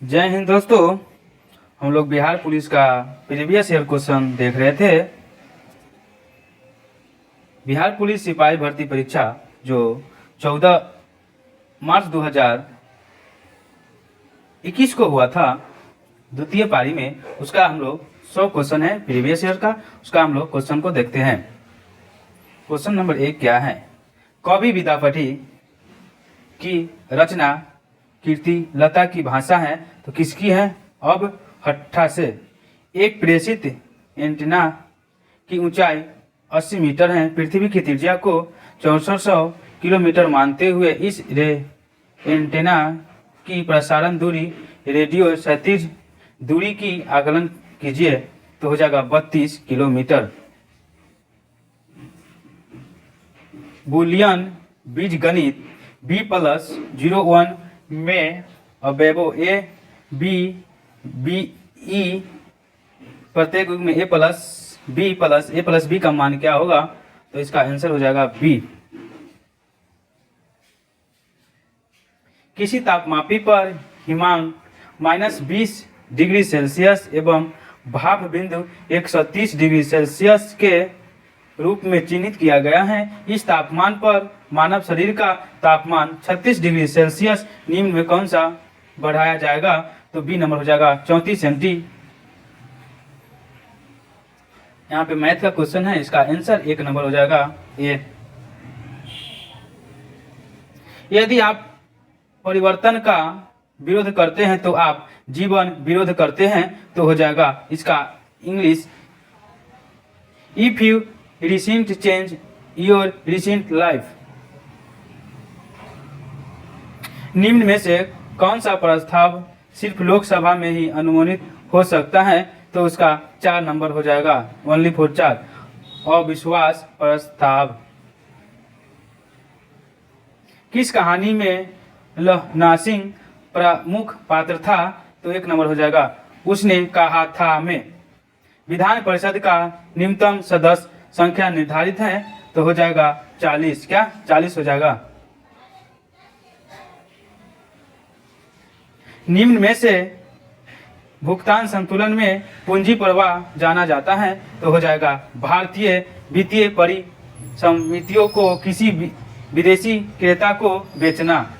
जय हिंद दोस्तों। हम लोग बिहार पुलिस का प्रीवियस ईयर क्वेश्चन देख रहे थे। बिहार पुलिस सिपाही भर्ती परीक्षा जो 14 मार्च 2021 को हुआ था, द्वितीय पारी में, उसका हम लोग 100 क्वेश्चन है प्रीवियस ईयर का। उसका हम लोग क्वेश्चन को देखते हैं। क्वेश्चन नंबर 1 क्या है? कवि विद्यापति की रचना कीर्ति लता की भाषा है तो किसकी है? अब हट्ठा से। एक प्रेषित एंटीना की ऊंचाई 80 मीटर है। पृथ्वी की त्रिज्या को 6400 किलोमीटर मानते हुए इस एंटीना की प्रसारण दूरी रेडियो क्षैतिज दूरी की आकलन कीजिए तो हो जाएगा 32 किलोमीटर। बूलियन बीजगणित B+01 में अवयवों A, B, B, E प्रत्येक युग में A+B का मान क्या होगा? तो इसका आंसर हो जाएगा B। किसी तापमापी पर हिमांक -20 डिग्री सेल्सियस एवं भाप बिंदु 130 डिग्री सेल्सियस के रूप में चिन्हित किया गया है। इस तापमान पर मानव शरीर का तापमान 36 डिग्री सेल्सियस निम्न में कौन सा बढ़ाया जाएगा? तो बी नंबर हो जाएगा 34 सेंटी। यहाँ पे मैथ का क्वेश्चन है, इसका आंसर 1 नंबर हो जाएगा ए। यदि आप परिवर्तन का विरोध करते हैं तो आप जीवन विरोध करते हैं तो हो जाएगा इसका English, if you recent change your recent life. निम्न में से कौन सा प्रस्ताव सिर्फ लोकसभा में ही अनुमोदित हो सकता है? तो उसका 4 नंबर हो जाएगा, ओनली फॉर 4, अविश्वास प्रस्ताव। किस कहानी में लहना सिंह प्रमुख पात्र था? तो 1 नंबर हो जाएगा, उसने कहा था में। विधान परिषद का न्यूनतम सदस्य संख्या निर्धारित है तो हो जाएगा 40। क्या 40 हो जाएगा? निम्न में से भुगतान संतुलन में पूंजी प्रवाह जाना जाता है तो हो जाएगा भारतीय वित्तीय परिसंपत्तियों को किसी विदेशी क्रेता को बेचना।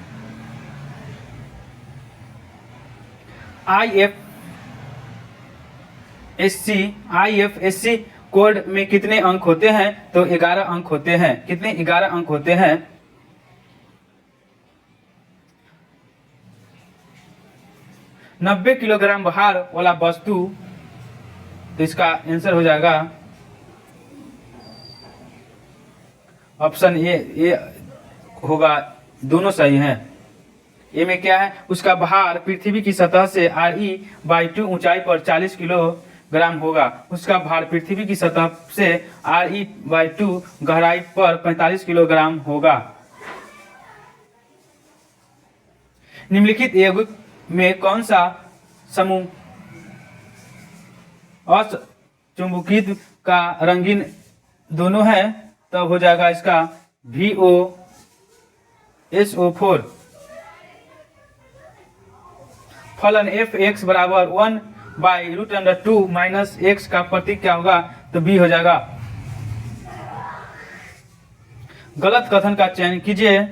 IFSC कोड में कितने अंक होते हैं? तो 11 अंक होते हैं। कितने? 11 अंक होते हैं। नब्बे किलोग्राम भार वाला वस्तु, तो इसका आंसर हो जाएगा ऑप्शन ए होगा। दोनों सही हैं। ए में क्या है? उसका भार पृथ्वी की सतह से Re/2 ऊंचाई पर 40 किलोग्राम होगा। उसका भार पृथ्वी की सतह से Re/2 गहराई पर 45 किलोग्राम होगा। निम्नलिखित यौगिक में कौन सा समूह अचुंबकित का रंगीन दोनों है? तब हो जाएगा इसका VOSO4। फलन f(x) बराबर 1/√2 - x का प्रतीक क्या होगा? तो बी हो जाएगा। गलत कथन का चयन कीजिए।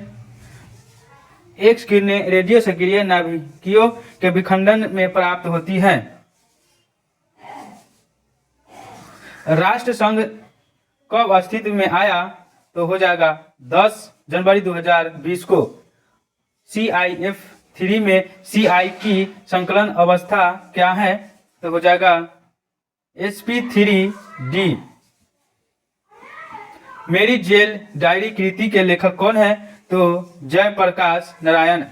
एक्स किरणें रेडियो सक्रिय नाभिकीयों के विखंडन में प्राप्त होती हैं। राष्ट्र संघ कब अस्तित्व में आया? तो हो जाएगा 10 जनवरी 2020 को। CIF3 में CI की संकलन अवस्था क्या है? तो हो जाएगा sp3d। मेरी जेल डायरी कृति के लेखक कौन है? तो जयप्रकाश नारायण।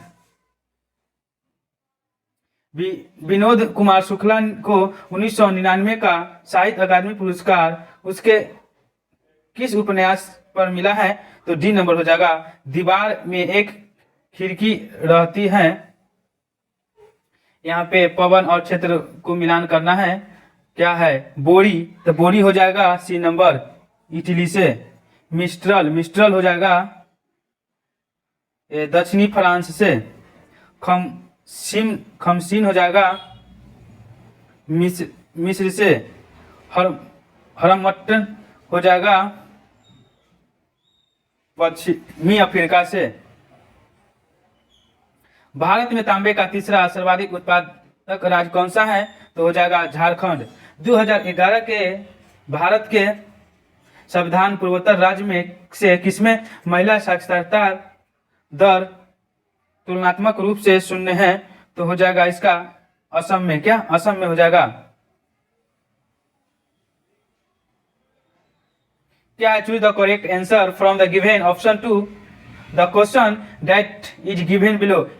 विनोद कुमार शुक्ला को 1999 का साहित्य अकादमी पुरस्कार उसके किस उपन्यास पर मिला है? तो डी नंबर हो जाएगा। दीवार में एक खिड़की रहती है। यहाँ पे पवन और क्षेत्र को मिलान करना है। क्या है? बोरी, तो बोरी हो जाएगा सी नंबर, इटली से। मिस्ट्रल हो जाएगा दक्षिणी फ्रांस से। सिम खमसीन हो जाएगा मिस्र से, हरमट्टन हो जाएगा पश्चिमी अफ्रीका से। भारत में तांबे का तीसरा सर्वाधिक उत्पादक राज्य कौन सा है? तो हो जाएगा झारखंड। 2011 के भारत के संविधान पूर्वोत्तर राज्य में से किसमें महिला साक्षरता दर तुलनात्मक रूप से शून्य है? तो हो जाएगा इसका असम में। क्या असम में हो जाएगा? क्या choose the correct answer from the given option 2 the question that is given below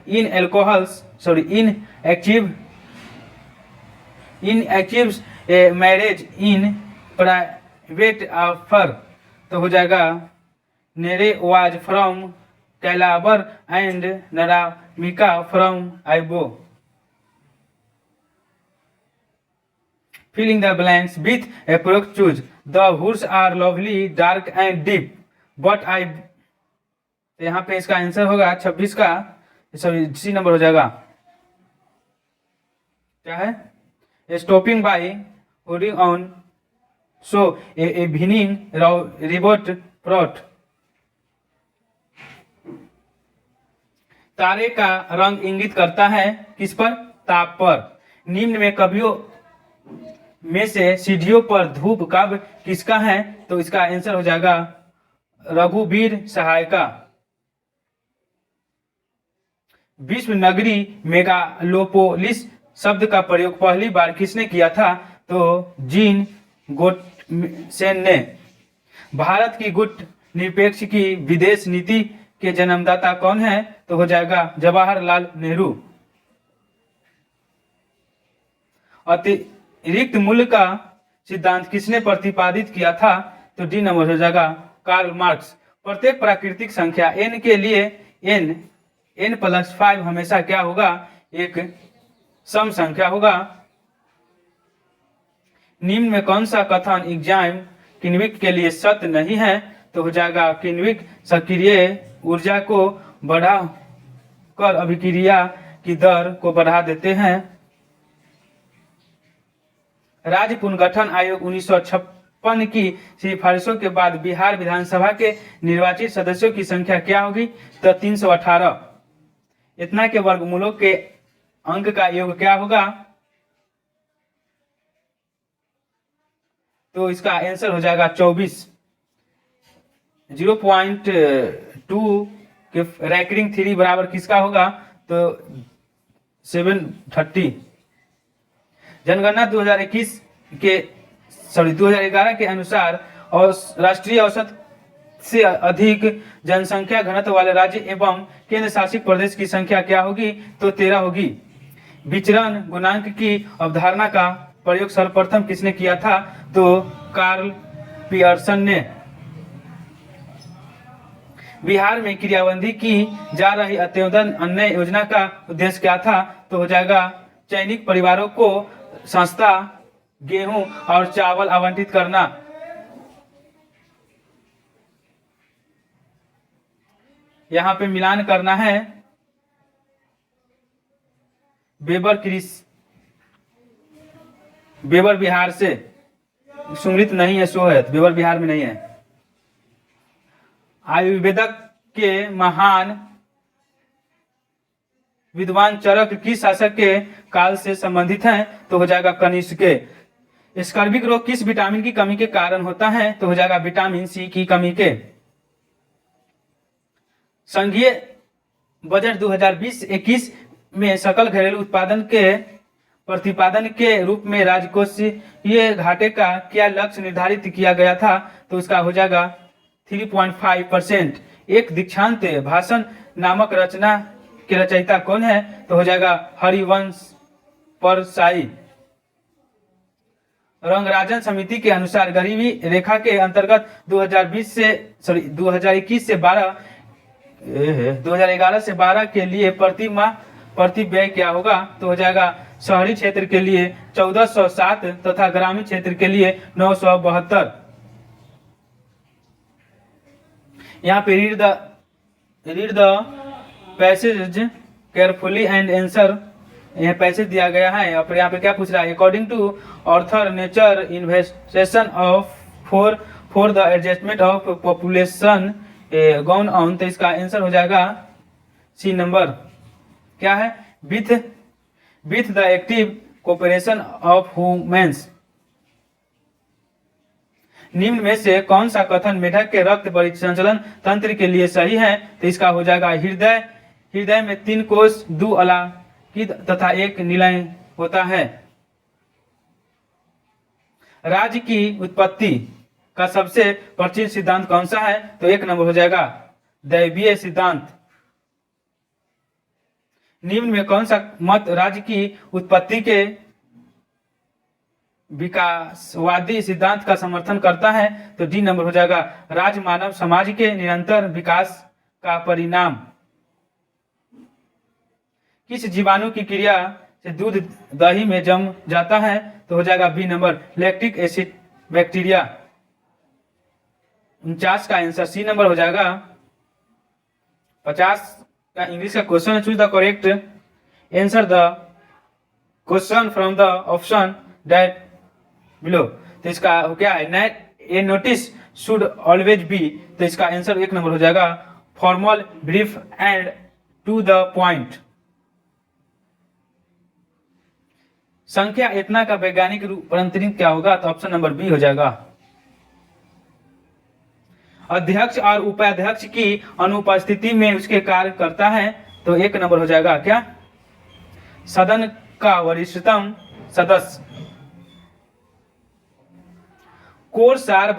in achieves a marriage in private offer. तो हो जाएगा Nere was from Calabar and Nramika from Ibo. Filling the blanks with approx choose the hoods are lovely dark and deep but I. तो यहाँ पे इसका answer होगा 26 का, sorry C number हो जाएगा। क्या है? Stopping by holding on so evening रिबोट प्रोट। तारे का रंग इंगित करता है किस पर? ताप पर। निम्न में कवियों में से सीढ़ियों पर धूप काव्य किसका है? तो इसका आंसर हो जाएगा रघुवीर सहाय का। विश्व नगरी मेगालोपोलिस शब्द का प्रयोग पहली बार किसने किया था? तो जीन गोटसेन ने। भारत की गुट निरपेक्ष की विदेश नीति के जन्मदाता कौन है? तो हो जाएगा जवाहरलाल नेहरू। अतिरिक्त मूल्य का सिद्धांत किसने प्रतिपादित किया था? तो डी नंबर हो जाएगा कार्ल मार्क्स। प्रत्येक प्राकृतिक संख्या n के लिए n+5 हमेशा क्या होगा? एक सम संख्या होगा। निम्न में कौन सा कथन एग्जाम किण्विक के लिए सत्य नहीं है? तो हो जाएगा किण्विक सक्रिय ऊर्जा को बढ़ा कर अभिक्रिया की दर को बढ़ा देते हैं। राज्य पुनर्गठन आयोग 1956 की सिफारिशों के बाद बिहार विधानसभा के निर्वाचित सदस्यों की संख्या क्या होगी? तो 318। इतना के वर्गमूलों के अंक का योग क्या होगा? तो इसका आंसर हो जाएगा 24। 0.2 के रैंकिंग 3 बराबर किसका होगा? तो 730। जनगणना 2011 के अनुसार और राष्ट्रीय औसत से अधिक जनसंख्या घनत्व वाले राज्य एवं केंद्र शासित प्रदेश की संख्या क्या होगी? तो 13 होगी। विचरण गुणांक की अवधारणा का प्रयोग सर्वप्रथम किसने किया था? तो कार्ल पियर्सन ने। बिहार में क्रियाबंदी की जा रही अत्योदय अन्न योजना का उद्देश्य क्या था? तो हो जाएगा चयनित परिवारों को सस्ता गेहूं और चावल आवंटित करना। यहाँ पे मिलान करना है। बेबर बिहार से, सुमृत नहीं है, सोहत बेबर बिहार में नहीं है। आयुर्वेदक के महान विद्वान चरक किस शासक के काल से संबंधित हैं? तो हो जाएगा कनिष्क के। स्कर्विक रोग किस विटामिन की कमी के कारण होता है? तो हो जाएगा विटामिन सी की कमी के। संघीय बजट 2020-21 में सकल घरेलू उत्पादन के प्रतिपादन के रूप में राजकोषीय घाटे का क्या लक्ष्य निर्धारित किया गया था? तो इसका हो जाएगा 3.5%। एक दीक्षांत भाषण नामक रचना के रचयिता कौन है? तो हो जाएगा हरिवंश परसाई। रंगराजन समिति के अनुसार गरीबी रेखा के अंतर्गत 2011 से 12 के लिए प्रति माह प्रति व्यय क्या होगा? तो हो जाएगा शहरी क्षेत्र के लिए 1407 तथा ग्रामीण क्षेत्र के लिए 972। यहाँ पे read the passage carefully and answer, यह पैसेज दिया गया है और यहाँ पे क्या पूछ रहा है, according to author nature investigation of for the adjustment of population gone on, तो इसका आंसर हो जाएगा सी नंबर, क्या है, with the active cooperation of humans. निम्न में से कौन सा कथन मेढक के रक्त परिसंचलन तंत्र के लिए सही है, तो इसका हो जाएगा हृदय में 3 कोष, 2 अलाकित तथा 1 निलय होता है। राज्य की उत्पत्ति का सबसे प्राचीन सिद्धांत कौन सा है, तो 1 नंबर हो जाएगा दैवीय सिद्धांत। निम्न में कौन सा मत राज्य की उत्पत्ति के विकासवादी सिद्धांत का समर्थन करता है, तो डी नंबर हो जाएगा राज्य मानव समाज के निरंतर विकास का परिणाम। किस जीवाणु की क्रिया से दूध दही में जम जाता है, तो हो जाएगा B number lactic acid bacteria. 49 का आंसर सी नंबर हो जाएगा। 50 का इंग्लिश का क्वेश्चन है, choose the correct answer the question from the option that below, तो इसका क्या है, a notice should always be, तो इसका आंसर 1 नंबर हो जाएगा formal, brief and to the point. संख्या इतना का वैज्ञानिक रूपांतरित क्या होगा, तो ऑप्शन नंबर बी हो जाएगा। अध्यक्ष और उपाध्यक्ष की अनुपस्थिति में उसके कार्य करता है, तो 1 नंबर हो जाएगा क्या, सदन का वरिष्ठतम सदस्य। कोरसार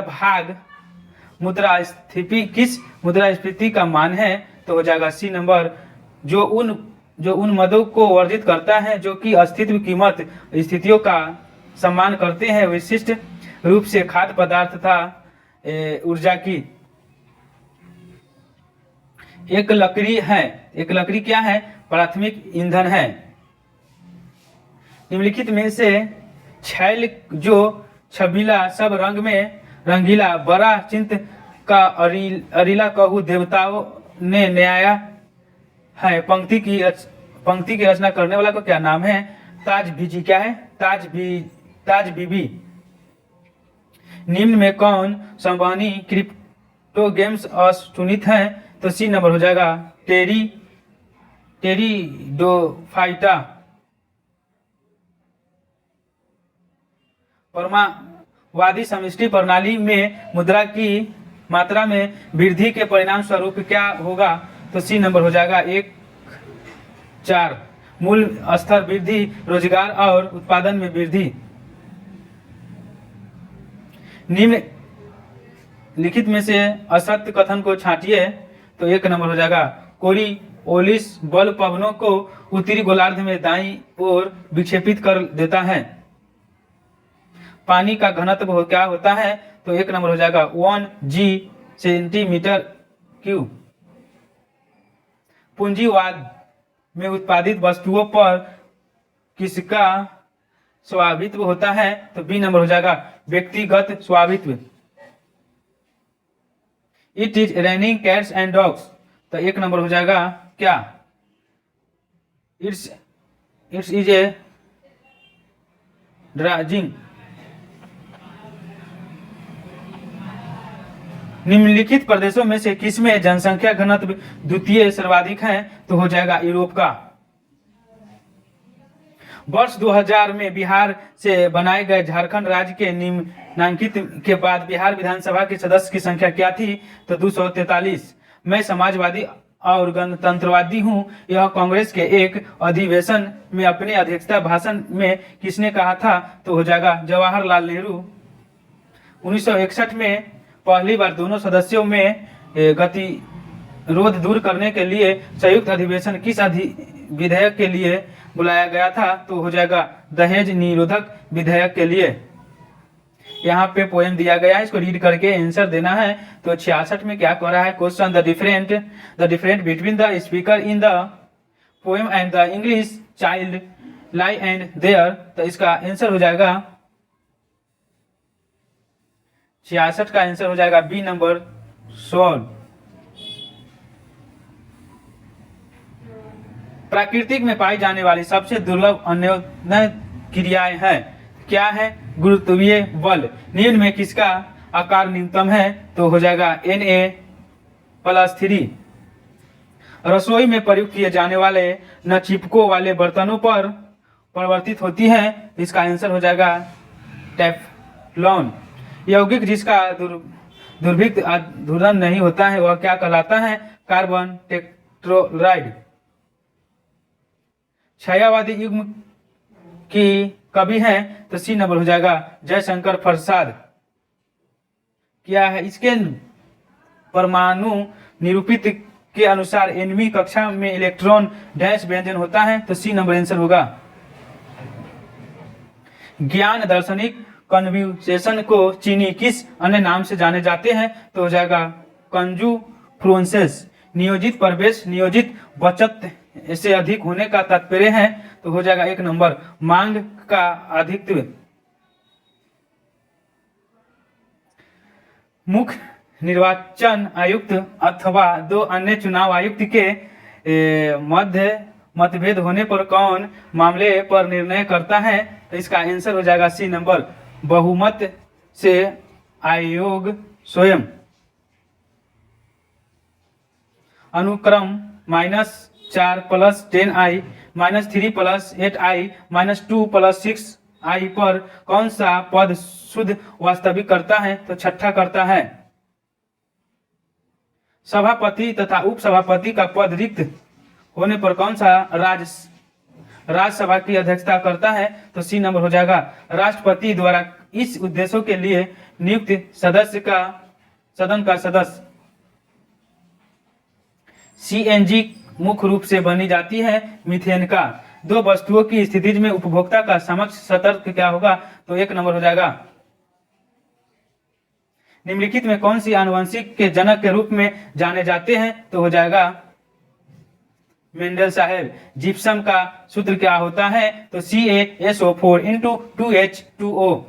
भाग मुद्रास्फीति किस मुद्रास्फीति का मान है, तो हो जाएगा सी नंबर, जो उन मदों को वर्जित करता है जो कि अस्तित्व कीमत स्थितियों का सम्मान करते हैं, विशिष्ट रूप से खाद्य पदार्थ तथा ऊर्जा की। एक लकड़ी क्या है, प्राथमिक ईंधन है। निम्नलिखित में से छैल जो छबीला सब रंग में रंगीला बड़ा चिंत का अरीला कहू देवताओं ने न्याया है, पंक्ति की रचना करने वाला को क्या नाम है, ताज बीजी, क्या है, ताज बीबी। निम्न में कौन संवहनी क्रिप्टो गेम्स अचुनित है, तो सी नंबर हो जाएगा टेरिडोफाइटा। परमावादी समष्टि प्रणाली में मुद्रा की मात्रा में वृद्धि के परिणाम स्वरूप क्या होगा, तो सी नंबर हो जाएगा 1-4, मूल स्तर वृद्धि, रोजगार और उत्पादन में वृद्धि। निम्न लिखित में से असत्य कथन को छांटिए, तो 1 नंबर हो जाएगा कोरियोलिस बल पवनों को उत्तरी गोलार्ध में दाईं ओर विक्षेपित कर देता है। पानी का घनत्व क्या होता है, तो 1 नंबर हो जाएगा 1 g सेंटीमीटर क्यूब। पूंजीवाद में उत्पादित वस्तुओं पर किसका स्वामित्व होता है, तो बी नंबर हो जाएगा व्यक्तिगत स्वामित्व। It is raining cats and dogs, तो 1 नंबर हो जाएगा क्या, इट्स इज ए ड्राइजिंग। निम्नलिखित प्रदेशों में से किसमें जनसंख्या घनत्व द्वितीय सर्वाधिक है, तो हो जाएगा यूरोप का। वर्ष 2000 में बिहार से बनाए गए झारखंड राज्य के निम्नांकित के बाद बिहार विधानसभा के सदस्य की संख्या क्या थी, तो 243। मैं समाजवादी और गणतंत्रवादी हूं, यह कांग्रेस के एक अधिवेशन में अपने अध्यक्षता भाषण में किसने कहा था, तो हो जाएगा जवाहरलाल नेहरू। 1961 में पहली बार दोनों सदस्यों में गतिरोध दूर करने के लिए संयुक्त अधिवेशन किस विधेयक के लिए बुलाया गया था, तो हो जाएगा दहेज निरोधक विधेयक के लिए। यहाँ पे पोएम दिया गया है, इसको रीड करके आंसर देना है। तो 66 में क्या कह रहा है question, the different between the speaker in the poem and the English child lie and there, तो इसका आंसर हो जाएगा 66 का आंसर हो जाएगा बी नंबर 16। प्राकृतिक में पाई जाने वाली सबसे दुर्लभ अन्योन्य क्रियाएं हैं। क्या है? गुरुत्वीय बल। निम्न में किसका आकार न्यूनतम है? तो हो जाएगा Na+3। रसोई में प्रयुक्त किए जाने वाले न चिपको वाले बर्तनों पर परिवर्तित होती है, इसका आंसर हो जाएगा टेफ्लॉन। यौगिक जिसका दुर्भिक्ष अधूरण नहीं होता है वह क्या कहलाता है? Carbon tetrachloride. छायावादी युग्म की कवि है? तो सी नंबर हो जाएगा जयशंकर प्रसाद। क्या है? इसके परमाणु निरूपित के अनुसार 9वीं कक्षा में इलेक्ट्रॉन डैश व्यंजन होता है, तो सी नंबर आंसर होगा। ज्ञान दार्शनिक कन्फ्यूशियस को चीनी किस अन्य नाम से जाने जाते हैं? तो हो जाएगा कंफ्यूशियस। नियोजित प्रवेश नियोजित बचत से अधिक होने का तात्पर्य है, तो हो जाएगा 1 नंबर मांग का अधिकत्व। मुख्य निर्वाचन आयुक्त अथवा 2 अन्य चुनाव आयुक्त के मध्य मतभेद होने पर कौन मामले पर निर्णय करता है? तो इसका आंसर हो जाएगा सी नंबर बहुमत से आयोग स्वयं। अनुक्रम -4 + 10i -3 + 8i -2 + 6i पर कौन सा पद शुद्ध वास्तविक करता है? तो छठा करता है। सभापति तथा उपसभापति का पद रिक्त होने पर कौन सा राज्यसभा की अध्यक्षता करता है? तो सी नंबर हो जाएगा राष्ट्रपति द्वारा इस उद्देश्यों के लिए नियुक्त सदन का सदस्य। सीएनजी मुख्य रूप से बनी जाती है मीथेन का। 2 वस्तुओं की स्थिति में उपभोक्ता का समक्ष सतर्क क्या होगा? तो 1 नंबर हो जाएगा। निम्नलिखित में कौन सी आनुवंशिक के जनक के रूप में जाने जाते हैं? तो हो जाएगा मेंडल साहेब। जिप्सम का सूत्र क्या होता है? तो CaSO4 × 2H2O।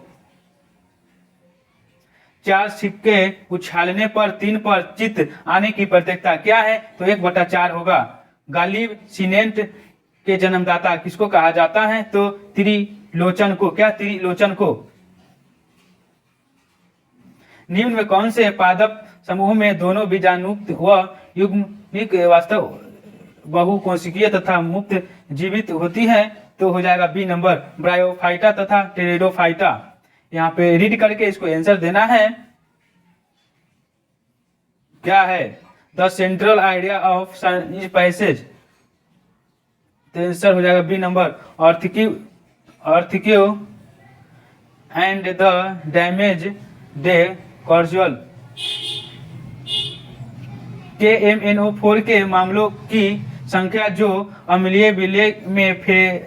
4 सिक्के उछालने पर 3 पर चित आने की प्रत्येकता क्या है? तो 1/4 होगा। गालिब सीनेट के जन्मदाता किसको कहा जाता है? तो त्रिलोचन को। क्या? त्रिलोचन को। निम्न में कौन से पादप समूह में दोनों बीजाणुयुक्त व युग्मिक वास्तव बहुकोशिकीय तथा मुक्त जीवित होती है? तो हो जाएगा बी नंबर ब्रायोफाइटा तथा टेरिडोफाइटा। यहाँ पे रीड करके इसको आंसर देना है। क्या है? The central idea of passage. तो आंसर हो जाएगा B number earthquake and the damage they casual. KMnO4 के मामलों की संख्या जो अम्लीय विलय में फेरस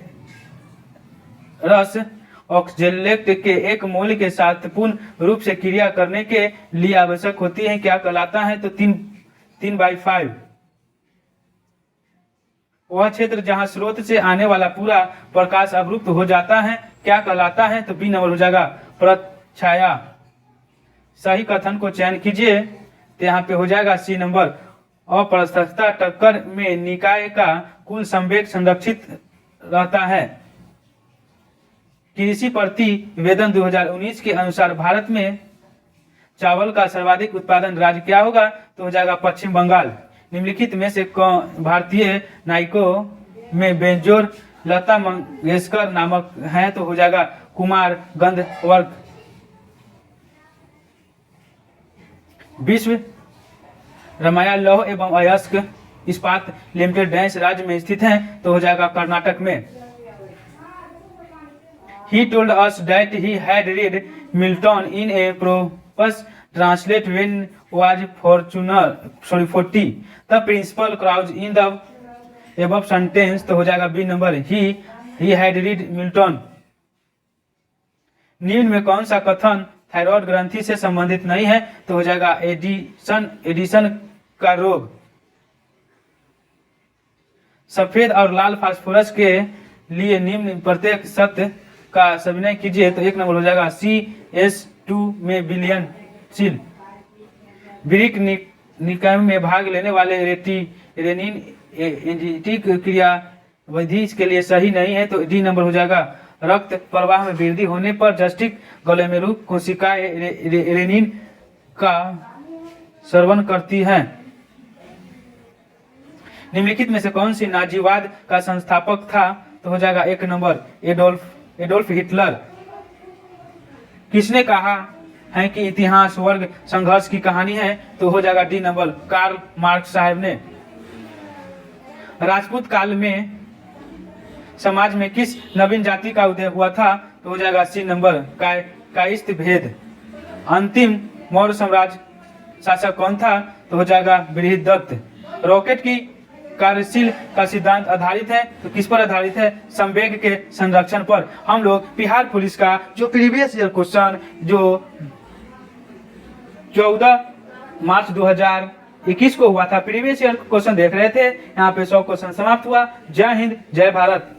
ऑक्जेलेट के एक मोल के साथ पूर्ण रूप से क्रिया करने के लिए आवश्यक होती है, क्या कहलाता है? तो 3/5। वह क्षेत्र जहां स्रोत से आने वाला पूरा प्रकाश अवरुद्ध हो जाता है क्या कहलाता है? तो बी नंबर हो जाएगा प्रच्छाया। सही कथन को चयन कीजिए, तो यहाँ पे हो जाएगा सी नंबर। अप्रस्थता टक्कर में निकाय का कुल संवेग संरक्षित रहता है। कृषि प्रतिवेदन 2019 के अनुसार भारत में चावल का सर्वाधिक उत्पादन राज्य क्या होगा? तो हो जाएगा पश्चिम बंगाल। निम्नलिखित में से भारतीय नायकों में बेंजोर लता मंगेशकर नामक है? तो हो जाएगा कुमार गंधर्व। विश्व रामाया लौह एवं अयस्क इस्पात लिमिटेड डैश राज्य में स्थित है? तो हो जाएगा कर्नाटक में। He told us that he had read Milton in a prose translate when was 40. The principal clause in the above sentence तो हो जाएगा B number he had read Milton। निम्न में कौन सा कथन थायराइड ग्रंथि से संबंधित नहीं है? तो हो जाएगा एडिशन का रोग। सफेद और लाल फास्फोरस के लिए निम्न प्रत्येक सत्य का सविनय कीजिए, तो 1 नंबर हो जाएगा CS2 में विलयनशील। ब्रिक निकाय में भाग लेने वाले रेनिन एंजाइमेटिक क्रिया विधि इसके लिए सही नहीं है, तो डी नंबर हो जाएगा। रक्त प्रवाह में वृद्धि होने पर जस्टिक ग्लोमेरुलर कोशिकाएं एडेनिन का स्रवण करती हैं। निम्नलिखित में से कौन सी नाजीवाद का संस्थापक था, तो हो जाएगा एक नंबर एडोल्फ हिटलर। किसने कहा है कि इतिहास वर्ग संघर्ष की कहानी है, तो हो जाएगा डी नंबर कार्ल मार्क्स साहब ने। राजपूत काल में समाज में किस नवीन जाति का उदय हुआ था, तो हो जाएगा सी नंबर कायस्थ भेद। अंतिम मौर्य साम्राज्य शासक कौन था, तो हो जाएगा बृहदत्त। रॉकेट की कार्यशील का सिद्धांत आधारित है, तो किस पर आधारित है, संवेग के संरक्षण पर। हम लोग बिहार पुलिस का जो प्रीवियस ईयर क्वेश्चन जो 14 मार्च 2021 को हुआ था, प्रीवियस ईयर क्वेश्चन देख रहे थे। यहाँ पे 100 क्वेश्चन समाप्त हुआ। जय हिंद, जय भारत।